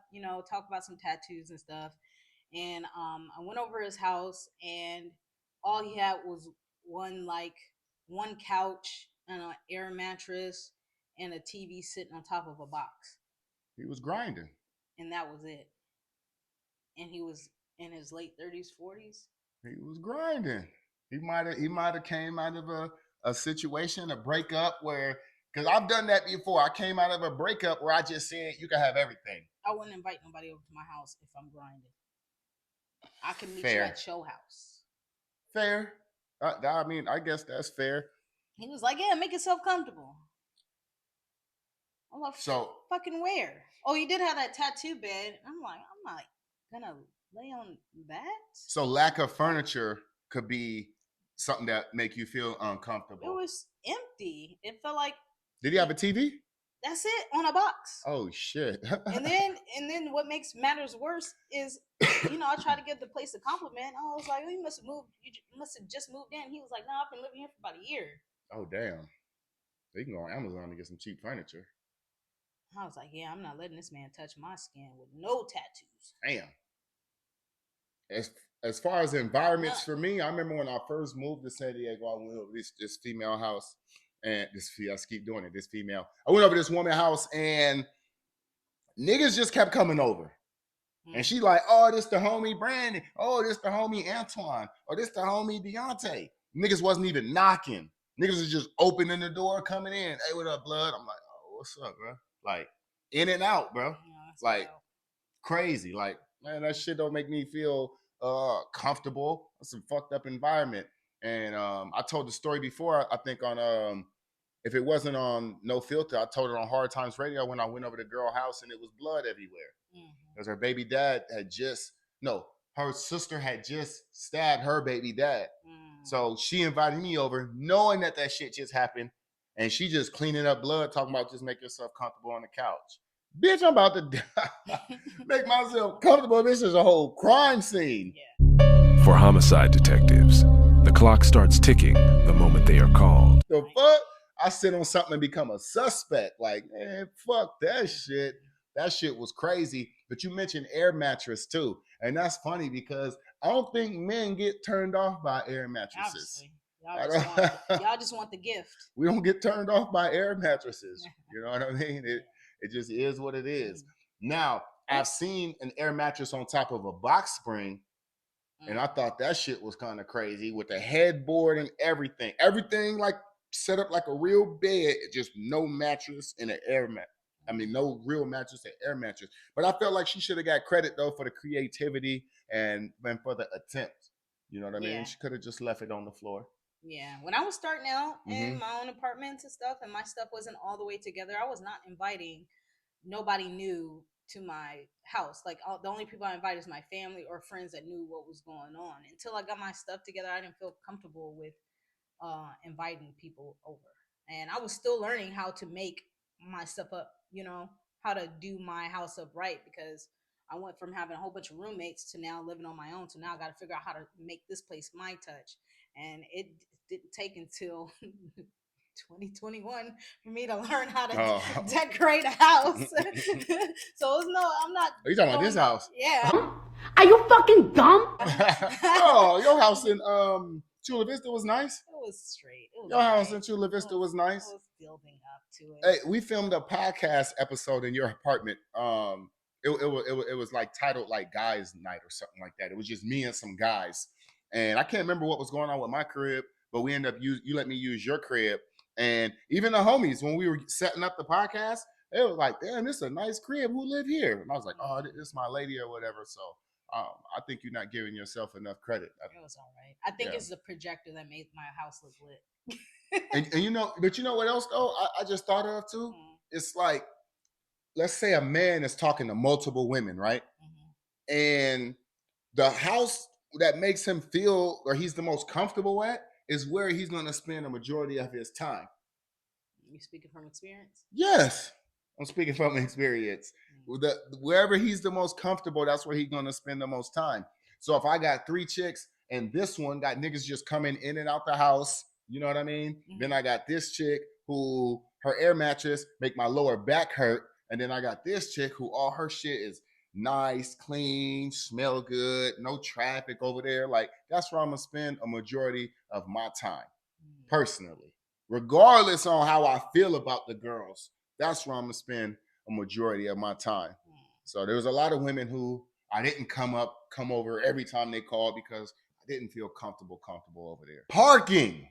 talk about some tattoos and stuff. And I went over his house, and all he had was one couch and an air mattress and a TV sitting on top of a box. He was grinding. And that was it. And he was in his late 30s, 40s. He was grinding. He might have came out of a situation, a breakup where, because I've done that before. I came out of a breakup where I just said, you can have everything. I wouldn't invite nobody over to my house if I'm grinding. I can meet Fair. you at your house. Fair. I mean, I guess that's fair. He was like, yeah, make yourself comfortable. I'm like, so fucking where? Oh, you did have that tattoo bed. I'm like, I'm not gonna lay on that. So lack of furniture could be something that make you feel uncomfortable. It was empty. It felt like. Did he have a TV? That's it, on a box. Oh shit. and then what makes matters worse is, I tried to give the place a compliment. I was like, oh, you must have just moved in. He was like, no, I've been living here for about a year. Oh damn. You can go on Amazon to get some cheap furniture. I was like, yeah, I'm not letting this man touch my skin with no tattoos. Damn. As far as environments for me, I remember when I first moved to San Diego, I went over this female house, and I keep doing it, this female. I went over this woman's house, and niggas just kept coming over. And she like, oh, this the homie Brandon. Oh, this the homie Antoine. Or this the homie Deontay. Niggas wasn't even knocking. Niggas was just opening the door, coming in. Hey, what up, blood? I'm like, oh, what's up, bro? Like, in and out, bro. Like, crazy. Like, man, that shit don't make me feel comfortable. It's a fucked up environment. And I told the story before, I think on, if it wasn't on No Filter, I told it on Hard Times Radio when I went over to the girl house and it was blood everywhere. Because her baby dad her sister had just stabbed her baby dad. So she invited me over knowing that shit just happened. And she just cleaning up blood, talking about just make yourself comfortable on the couch. Bitch, I'm about to die. Make myself comfortable. This is a whole crime scene. For homicide detectives, the clock starts ticking the moment they are called. The fuck? I sit on something and become a suspect. Like, man, fuck that shit. That shit was crazy. But you mentioned air mattress too. And that's funny because I don't think men get turned off by air mattresses. Y'all just want the gift. We don't get turned off by air mattresses. You know what I mean? It just is what it is. Now, I've seen an air mattress on top of a box spring, and I thought that shit was kind of crazy with the headboard and everything. Everything like set up like a real bed, just no mattress and an air mat. I mean, no real mattress and air mattress. But I felt like she should have got credit though for the creativity and for the attempt. You know what I mean? She could have just left it on the floor. Yeah. When I was starting out in my own apartments and stuff, and my stuff wasn't all the way together, I was not inviting nobody new to my house. Like the only people I invited is my family or friends that knew what was going on. Until I got my stuff together, I didn't feel comfortable with inviting people over. And I was still learning how to make my stuff up, you know, how to do my house up right, because I went from having a whole bunch of roommates to now living on my own. So now I got to figure out how to make this place my touch. And it didn't take until 2021 for me to learn how to decorate a house. So it's I'm not. Are you talking about this house? Yeah. Are you fucking dumb? Oh, your house in Chula Vista was nice. It was straight. It was your house in Chula Vista was nice. I was building up to it. Hey, we filmed a podcast episode in your apartment. It was like titled like Guys Night or something like that. It was just me and some guys, and I can't remember what was going on with my crib, but we ended up you let me use your crib, and even the homies when we were setting up the podcast, they were like, "Damn, this is a nice crib. Who live here?" And I was like, "Oh, this is my lady or whatever." So I think you're not giving yourself enough credit. It was all right. I think it's the projector that made my house look lit. and you know, but you know what else though? I just thought of too. It's like, let's say a man is talking to multiple women, right? Mm-hmm. And the house that makes him feel or he's the most comfortable at is where he's going to spend a majority of his time. You speaking from experience? Yes, I'm speaking from experience. Wherever he's the most comfortable, that's where he's going to spend the most time. So if I got 3 chicks and this one got niggas just coming in and out the house, you know what I mean? Mm-hmm. Then I got this chick who her air mattress make my lower back hurt. And then I got this chick who all her shit is nice, clean, smell good, no traffic over there. Like, that's where I'm going to spend a majority of my time, personally. Regardless on how I feel about the girls, that's where I'm going to spend a majority of my time. So there was a lot of women who I didn't come over every time they called because I didn't feel comfortable over there. Parking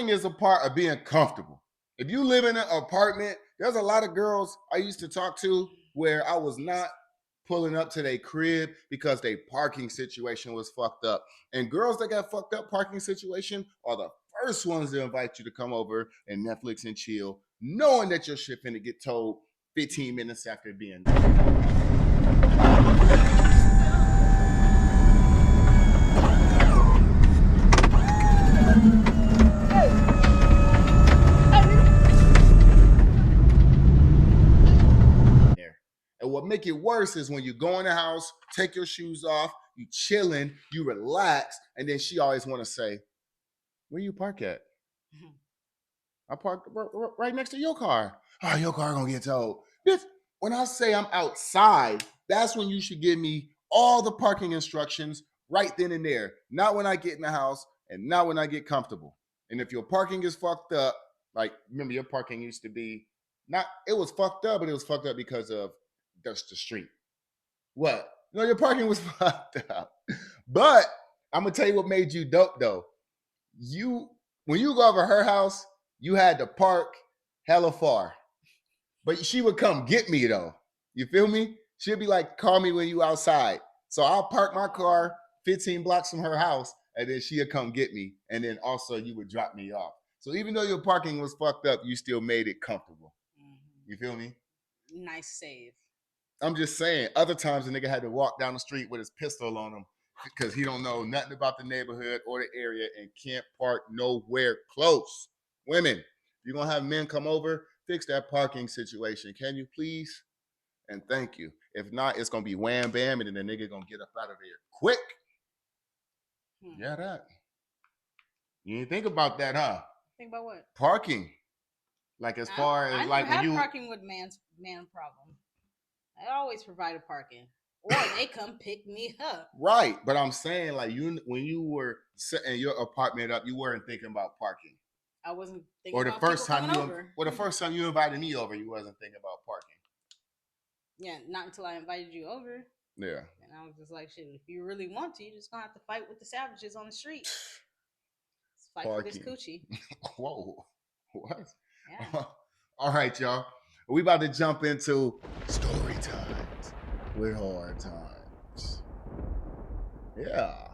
is a part of being comfortable. If you live in an apartment, there's a lot of girls I used to talk to where I was not pulling up to their crib because their parking situation was fucked up. And girls that got fucked up parking situation are the first ones to invite you to come over and Netflix and chill, knowing that your shit finna get towed 15 minutes after being done. And what make it worse is when you go in the house, take your shoes off, you chilling, you relax, and then she always want to say, "Where you park at?" Mm-hmm. "I parked right next to your car." "Oh, your car gonna get towed." When I say I'm outside, that's when you should give me all the parking instructions right then and there. Not when I get in the house and not when I get comfortable. And if your parking is fucked up, like, remember your parking used to be it was fucked up, but it was fucked up because of that's the street. What? No, your parking was fucked up. But I'm gonna tell you what made you dope though. When you go over her house, you had to park hella far. But she would come get me though. You feel me? She'd be like, "Call me when you outside." So I'll park my car 15 blocks from her house, and then she'd come get me. And then also you would drop me off. So even though your parking was fucked up, you still made it comfortable. Mm-hmm. You feel me? Nice save. I'm just saying, other times the nigga had to walk down the street with his pistol on him because he don't know nothing about the neighborhood or the area and can't park nowhere close. Women, if you're going to have men come over, fix that parking situation. Can you please? And thank you. If not, it's going to be wham, bam, and then the nigga going to get up out of there quick. Yeah, that. You didn't think about that, huh? Think about what? Parking. Like as far as like when you... parking with man problem. I always provided parking, or they come pick me up. Right, but I'm saying like when you were setting your apartment up, you weren't thinking about parking. I wasn't thinking or the about first people time coming you over. Or the first time you invited me over, you wasn't thinking about parking. Yeah, not until I invited you over. Yeah. And I was just like, shit, if you really want to, you're just gonna have to fight with the savages on the street. Let's fight parking. for this coochie. Whoa. What? Yeah. All right, y'all. We about to jump into story times with hard times. Yeah.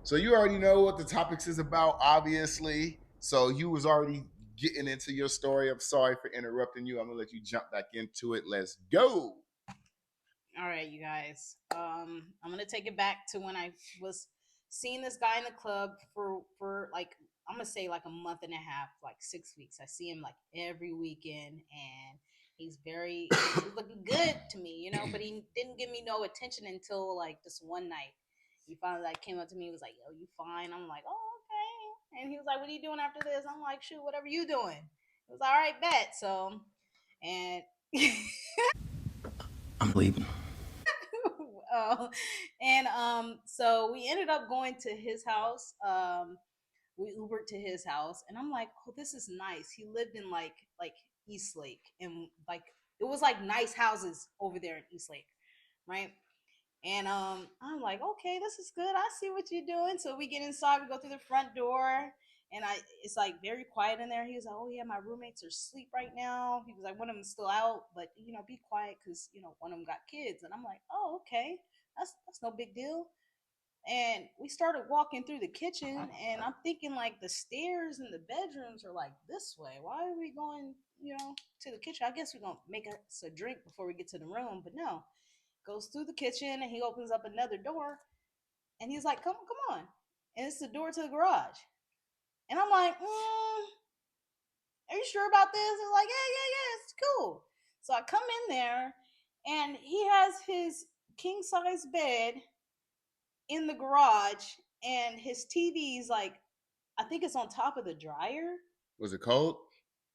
So you already know what the topics is about, obviously. So you was already getting into your story. I'm sorry for interrupting you. I'm gonna let you jump back into it. Let's go. All right, you guys. I'm gonna take it back to when I was seeing this guy in the club for like, I'm gonna say like a month and a half, like 6 weeks. I see him like every weekend, and he's looking good to me, you know. But he didn't give me no attention until like this one night. He finally like came up to me, and was like, "Yo, you fine?" I'm like, "Oh, okay." And he was like, "What are you doing after this?" I'm like, "Shoot, whatever you doing." He was like, "All right, bet." So, and I'm leaving. So we ended up going to his house. We Ubered to his house, and I'm like, "Oh, this is nice." He lived in like Eastlake, and like it was like nice houses over there in Eastlake, right? And I'm like, "Okay, this is good. I see what you're doing." So we get inside, we go through the front door, and it's like very quiet in there. He was like, "Oh yeah, my roommates are asleep right now." He was like, "One of them's still out, but you know, be quiet because you know one of them got kids." And I'm like, "Oh, okay, that's no big deal." And we started walking through the kitchen, and I'm thinking like the stairs and the bedrooms are like this way. Why are we going, you know, to the kitchen? I guess we're gonna make us a drink before we get to the room, but no. Goes through the kitchen, and he opens up another door, and he's like, come on. And it's the door to the garage. And I'm like, are you sure about this? He's like, yeah, it's cool. So I come in there, and he has his king size bed in the garage, and his TV's like, I think it's on top of the dryer. Was it cold?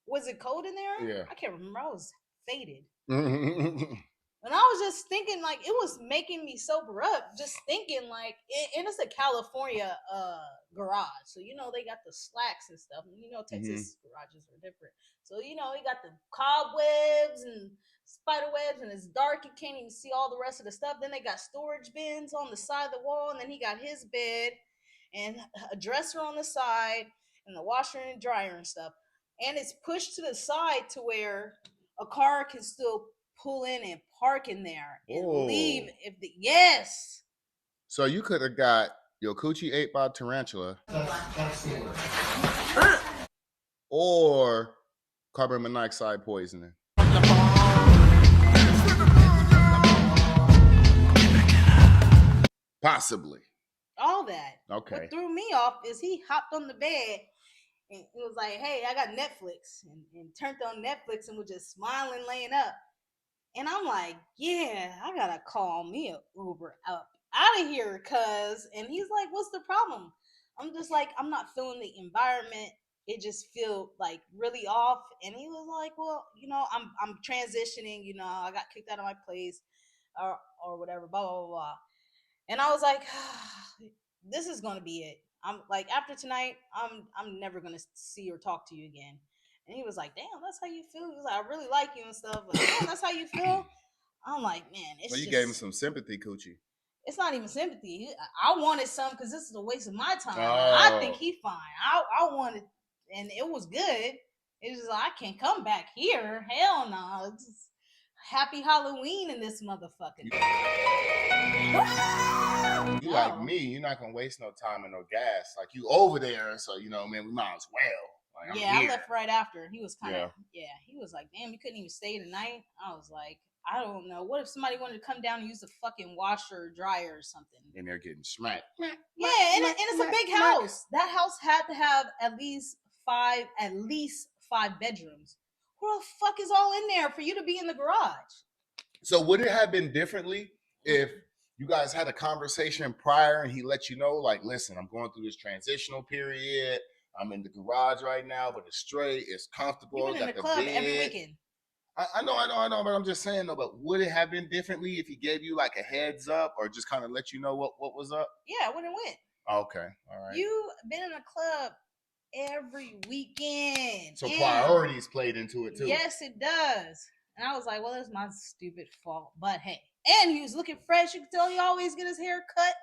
Was it cold in there? Yeah. I can't remember. I was faded. Mm-hmm. And I was just thinking, like, it was making me sober up. Just thinking, like, and it's a California garage, so you know they got the slacks and stuff. And you know Texas garages are different, so you know he got the cobwebs and spider webs, and it's dark. You can't even see all the rest of the stuff. Then they got storage bins on the side of the wall, and then he got his bed and a dresser on the side, and the washer and dryer and stuff. And it's pushed to the side to where a car can still pull in and park in there and leave if the yes. So you could have got your coochie ate by a tarantula, or carbon monoxide poisoning. Possibly. All that. Okay. What threw me off is he hopped on the bed and it was like, "Hey, I got Netflix," and turned on Netflix and was just smiling, laying up. And I'm like, "Yeah, I gotta call me a Uber up out of here, cuz." And he's like, "What's the problem?" I'm just like, "I'm not feeling the environment. It just feel like really off." And he was like, "Well, you know, I'm transitioning. You know, I got kicked out of my place, or whatever. Blah blah blah blah." And I was like, "This is gonna be it. I'm like, after tonight, I'm never gonna see or talk to you again." And he was like, "Damn, that's how you feel." He was like, "I really like you and stuff, but damn, that's how you feel." I'm like, "Man, it's Well, you just, gave him some sympathy, coochie. It's not even sympathy. I wanted some because this is a waste of my time. Oh. I think he fine. I wanted, and it was good. It was like, I can't come back here. Hell no. It's just happy Halloween in this motherfucker. You like me, you're not gonna waste no time and no gas. Like you over there, so you know, man, we might as well. Like, I left right after. He was kind of, Yeah. he was like, "Damn, you couldn't even stay the night." I was like, I don't know. What if somebody wanted to come down and use the fucking washer or dryer or something? And they're getting smacked. Yeah, and it's a big house. That house had to have at least five bedrooms. Who the fuck is all in there for you to be in the garage? So would it have been differently if you guys had a conversation prior and he let you know, like, listen, I'm going through this transitional period. I'm in the garage right now, but it's straight, it's comfortable. You've been in the club every weekend. I know, but I'm just saying though, but would it have been differently if he gave you like a heads up or just kind of let you know what was up? Yeah, I wouldn't went. Okay, all right. You've been in a club every weekend. So priorities played into it too. Yes, it does. And I was like, well, that's my stupid fault. But hey, and he was looking fresh. You could tell he always get his hair cut.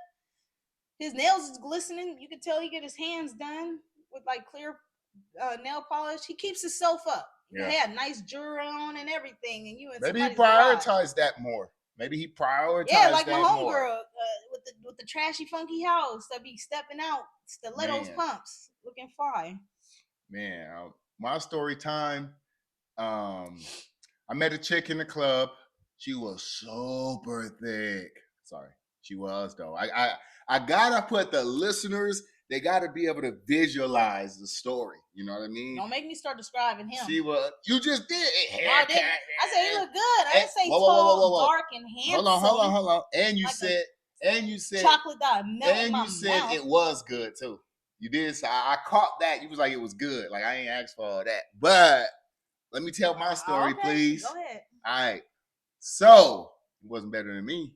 His nails is glistening. You could tell he get his hands done with like clear nail polish. He keeps himself up. Yeah. He had nice jewelry on and everything. And you and maybe he prioritized that more. Maybe he prioritized like my homegirl with the trashy funky house that be stepping out stilettos pumps looking fine. Man, my story time. I met a chick in the club. She was super thick. Sorry, she was though. I gotta put the listeners. They gotta be able to visualize the story. You know what I mean? Don't make me start describing him. She was. You just did. No, I didn't. I said he looked good. I didn't say tall, dark, and handsome. Hold on. And you said chocolate that melt and in my you said mouth. it was good too. You did. So I caught that. You was like it was good. Like I ain't asked for all that. But let me tell my story, please. Go ahead. All right. So it wasn't better than me.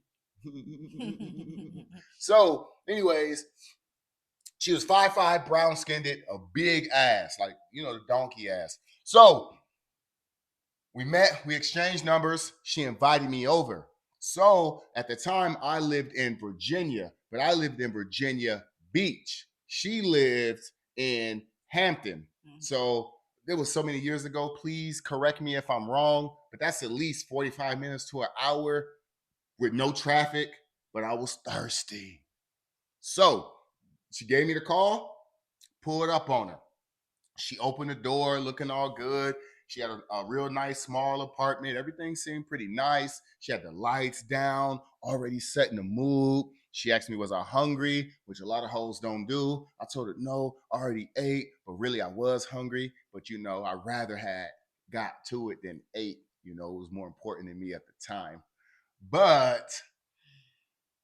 So, anyways, she was 5'5", brown skinned, a big ass, like the donkey ass. So we met, we exchanged numbers. She invited me over. So at the time, I lived in Virginia, but I lived in Virginia Beach. She lived in Hampton. So there was so many years ago. Please correct me if I'm wrong, but that's at least 45 minutes to an hour with no traffic. But I was thirsty. So she gave me the call, pulled up on her. She opened the door looking all good. She had a real nice small apartment. Everything seemed pretty nice. She had the lights down, already setting the mood. She asked me, was I hungry? Which a lot of hoes don't do. I told her, no, I already ate, but really I was hungry. But I rather had got to it than ate. It was more important to me at the time. But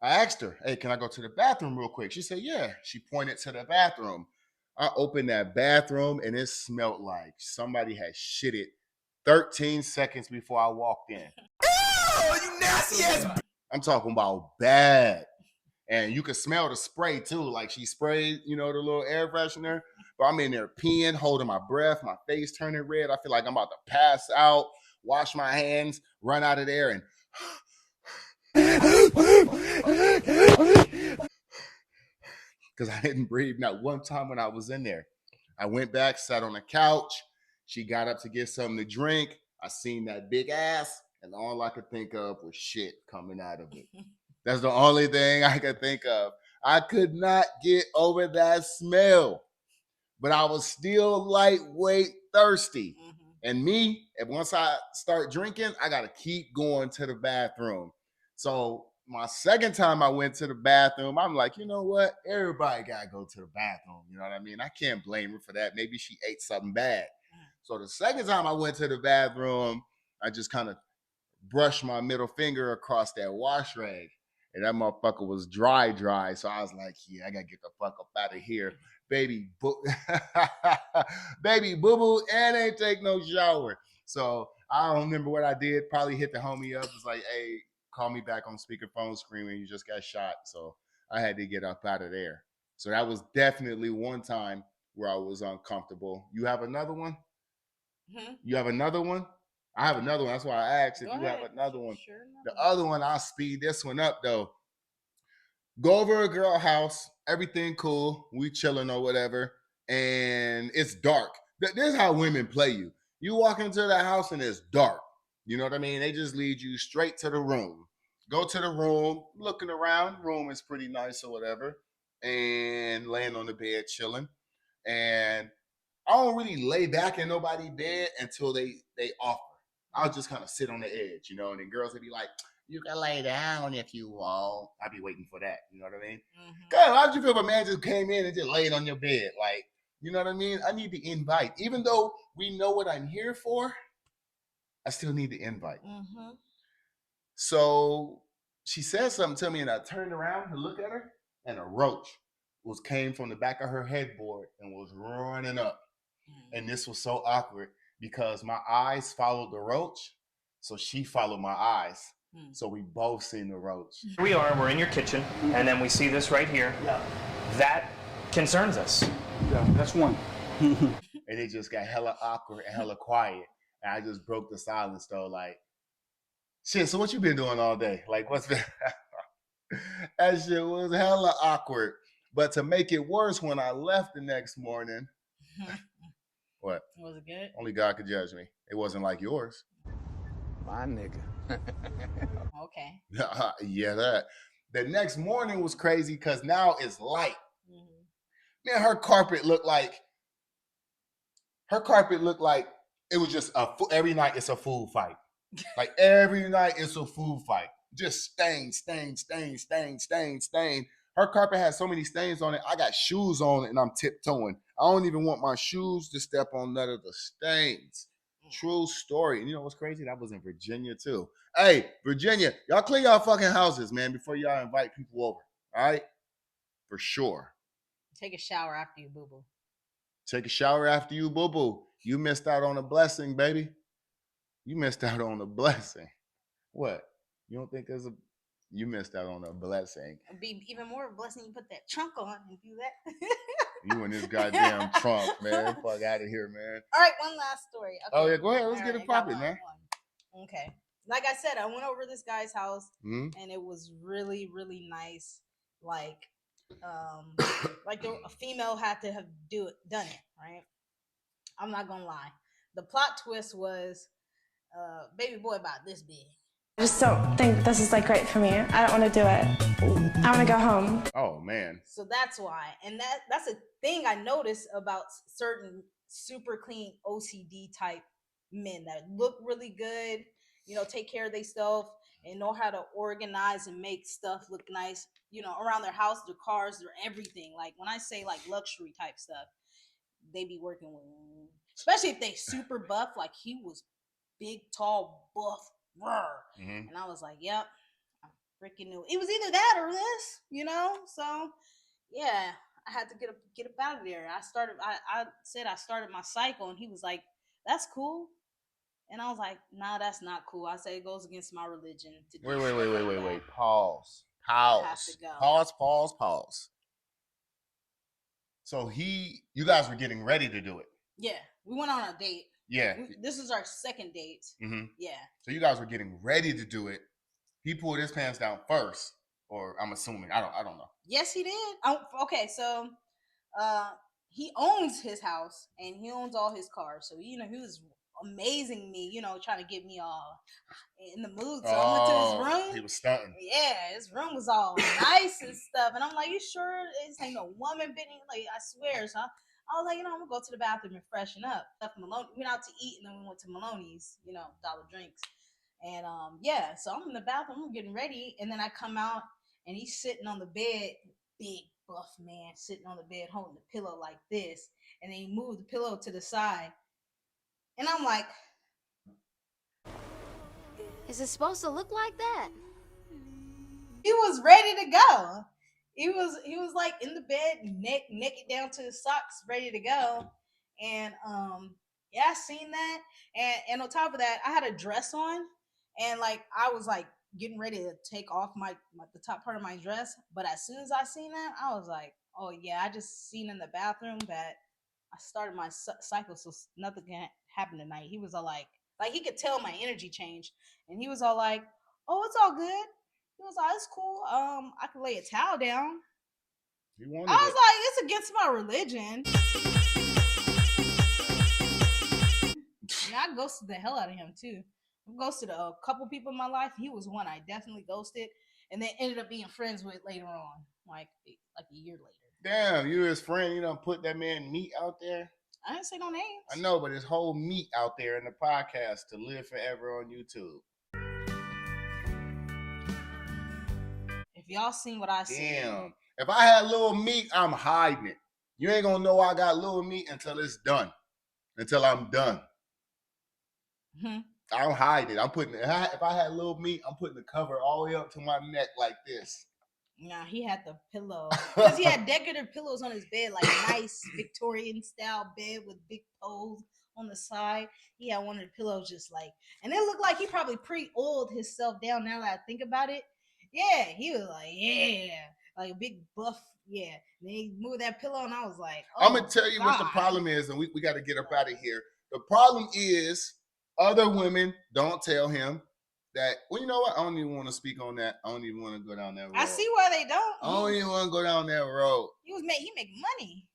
I asked her, hey, can I go to the bathroom real quick? She said, yeah. She pointed to the bathroom. I opened that bathroom and it smelled like somebody had shit it 13 seconds before I walked in. Ew, you nasty ass. I'm talking about bad. And you could smell the spray too. Like she sprayed, the little air freshener. But I'm in there peeing, holding my breath, my face turning red. I feel like I'm about to pass out, wash my hands, run out of there and because I didn't breathe not one time when I was in there. I went back, sat on the couch. She got up to get something to drink. I seen that big ass, and all I could think of was shit coming out of it. That's the only thing I could think of. I could not get over that smell, but I was still lightweight thirsty. And me, once I start drinking, I got to keep going to the bathroom. So my second time I went to the bathroom, I'm like, you know what? Everybody got to go to the bathroom. You know what I mean? I can't blame her for that. Maybe she ate something bad. So the second time I went to the bathroom, I just kind of brushed my middle finger across that wash rag. And that motherfucker was dry. So I was like, yeah, I got to get the fuck up out of here. Baby boo-boo, and ain't take no shower. So I don't remember what I did. Probably hit the homie up. It's like, hey, call me back on speakerphone screaming you just got shot. So I had to get up out of there. So that was definitely one time where I was uncomfortable. You have another one? You have another one? I have another one. That's why I asked if you have another one. Sure, the other one, I'll speed this one up though. Go over to a girl house, everything cool, we chilling or whatever, and it's dark. This is how women play you. You walk into the house and it's dark. You know what I mean? They just lead you straight to the room. Go to the room, looking around. Room is pretty nice or whatever, and laying on the bed chilling. And I don't really lay back in nobody's bed until they offer. I'll just kind of sit on the edge, and then girls would be like, you can lay down if you want. I'd be waiting for that. You know what I mean? God, how did you feel if a man just came in and just laid on your bed? Like, you know what I mean? I need the invite. Even though we know what I'm here for, I still need the invite. So she said something to me, and I turned around to look at her, and a roach came from the back of her headboard and was running up. And this was so awkward because my eyes followed the roach, so she followed my eyes. So we both seen the roach. Here we're in your kitchen, and then we see this right here. That concerns us. Yeah, that's one. And it just got hella awkward and hella quiet. And I just broke the silence though, like, shit, so what you been doing all day? Like, what's been... That shit was hella awkward. But to make it worse, when I left the next morning, what? Was it good? Only God could judge me. It wasn't like yours. My nigga. Okay. Yeah, that. The next morning was crazy because now it's light. Man, her carpet looked like her carpet looked like it was just every night it's a food fight. Like every night it's a food fight. Just stain. Her carpet has so many stains on it. I got shoes on it and I'm tiptoeing. I don't even want my shoes to step on none of the stains. True story. And you know what's crazy? That was in Virginia too. Hey, Virginia, y'all clean y'all fucking houses, man, before y'all invite people over. All right? For sure. Take a shower after you boo-boo. Take a shower after you boo-boo. You missed out on a blessing, baby. You missed out on a blessing. What? You don't think you missed out on a blessing? It'd be even more of a blessing you put that trunk on and do that. You and this goddamn trunk, man. Fuck out of here, man. All right, one last story. Okay. Oh, yeah, go ahead. Let's get it popping, man. Okay. Like I said, I went over this guy's house, and it was really, really nice. Like a female had to have done it, right? I'm not gonna lie. The plot twist was baby boy about this big. I just don't think this is like great for me. I don't want to do it. I want to go home. Oh man. So that's why. And that's a thing I noticed about certain super clean OCD type men that look really good, you know, take care of themselves and know how to organize and make stuff look nice, you know, around their house, their cars, their everything. Like when I say like luxury type stuff, they be working with, especially if they super buff, like he was big, tall, buff. And I was like, yep, I freaking knew it was either that or this, you know. So yeah, I had to get up out of there. I said I started my cycle, and he was like, that's cool. And I was like, nah, that's not cool. I said it goes against my religion to do Wait. Pause. So you guys were getting ready to do it. Yeah, we went on a date. Yeah. This is our second date. Mm-hmm. Yeah. So you guys were getting ready to do it. He pulled his pants down first, or I'm assuming. I don't know. Yes, he did. Okay, so he owns his house and he owns all his cars. So you know he was amazing me, you know, trying to get me all in the mood. So I went to his room. He was stunting. Yeah, his room was all nice and stuff. And I'm like, you sure this ain't no woman been in? Like, I swear. So I was like, you know, I'm gonna go to the bathroom and freshen up. We went out to eat and then we went to Maloney's, you know, dollar drinks. And yeah, so I'm in the bathroom, I'm getting ready, and then I come out and he's sitting on the bed, big buff man, sitting on the bed holding the pillow like this, and then he moved the pillow to the side. And I'm like, is it supposed to look like that? He was ready to go. He was like in the bed, naked down to his socks, ready to go. And yeah, I seen that. And on top of that, I had a dress on, and like I was like getting ready to take off the top part of my dress. But as soon as I seen that, I was like, oh yeah, I just seen in the bathroom that I started my cycle, so nothing can happen tonight. He was all like he could tell my energy changed, and he was all like, oh, it's all good. He was like, it's cool. I can lay a towel down. I was like, it's against my religion. And I ghosted the hell out of him too. I ghosted a couple people in my life. He was one I definitely ghosted, and then ended up being friends with later on, like a year later. Damn, you his friend. You done put that man meat out there. I didn't say no names. I know, but his whole meat out there in the podcast to live forever on YouTube. If y'all seen what I seen. Damn. If I had little meat, I'm hiding it. You ain't gonna know I got little meat until it's done. Until I'm done. Mm-hmm. I don't hide it. If I had little meat, I'm putting the cover all the way up to my neck like this. Nah, he had the pillow. Because he had decorative pillows on his bed, like nice Victorian style bed with big poles on the side. He had one of the pillows just like, and it looked like he probably pre-oiled himself down now that I think about it. Yeah, he was like, yeah, like a big buff, yeah. And then he moved that pillow, and I was like, oh, I'm going to tell you what the problem is, and we got to get up out of here. The problem is other women don't tell him that, well, you know what? I don't even want to speak on that. I don't even want to go down that road. I see why they don't. I don't even want to go down that road. He making money.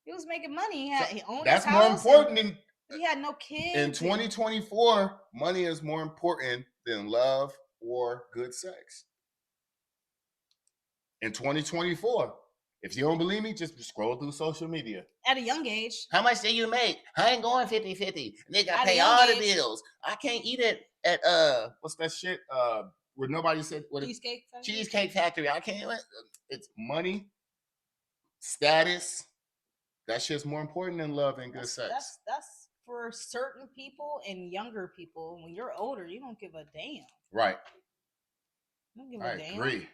He was making money. He owned that's his more house important than. He had no kids. In 2024, money is more important than love or good sex. In 2024, If you don't believe me, just scroll through social media. At a young age. How much do you make? I ain't going 50-50. Nigga, I At a pay young all the age. bills. I can't eat it at what's that shit? Where nobody said what Cheesecake Factory. I can't. It's money, status. That shit's more important than love and good sex. That's for certain people and younger people. When you're older, you don't give a damn. Right. You don't give I a damn. agree.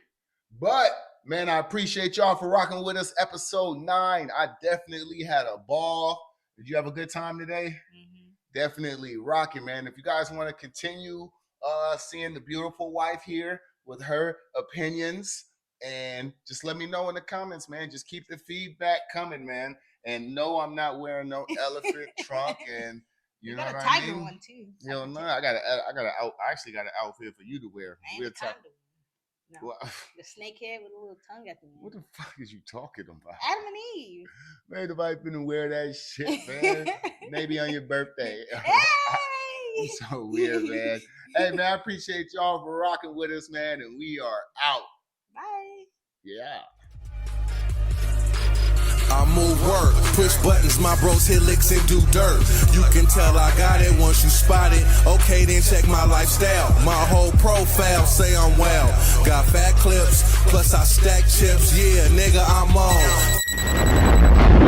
But man, I appreciate y'all for rocking with us. Episode 9. I definitely had a ball. Did you have a good time today? Mm-hmm. Definitely rocking, man. If you guys want to continue seeing the beautiful wife here with her opinions, and just let me know in the comments, man. Just keep the feedback coming, man. And no, I'm not wearing no elephant trunk, and you know got what a I tiger mean? one too. You know, no, I actually got an outfit for you to wear. We'll talk. No. Well, the snake head with a little tongue at the end. what the fuck is you talking about? Adam and Eve. Man, nobody finna wear that shit, man. Maybe on your birthday. Hey! So weird, man. Hey, man, I appreciate y'all for rocking with us, man, and we are out. Bye. Yeah. I move work, push buttons, my bros hit licks and do dirt. You can tell I got it once you spot it. Okay, then check my lifestyle. My whole profile say I'm well. Got fat clips, plus I stack chips. Yeah, nigga, I'm on.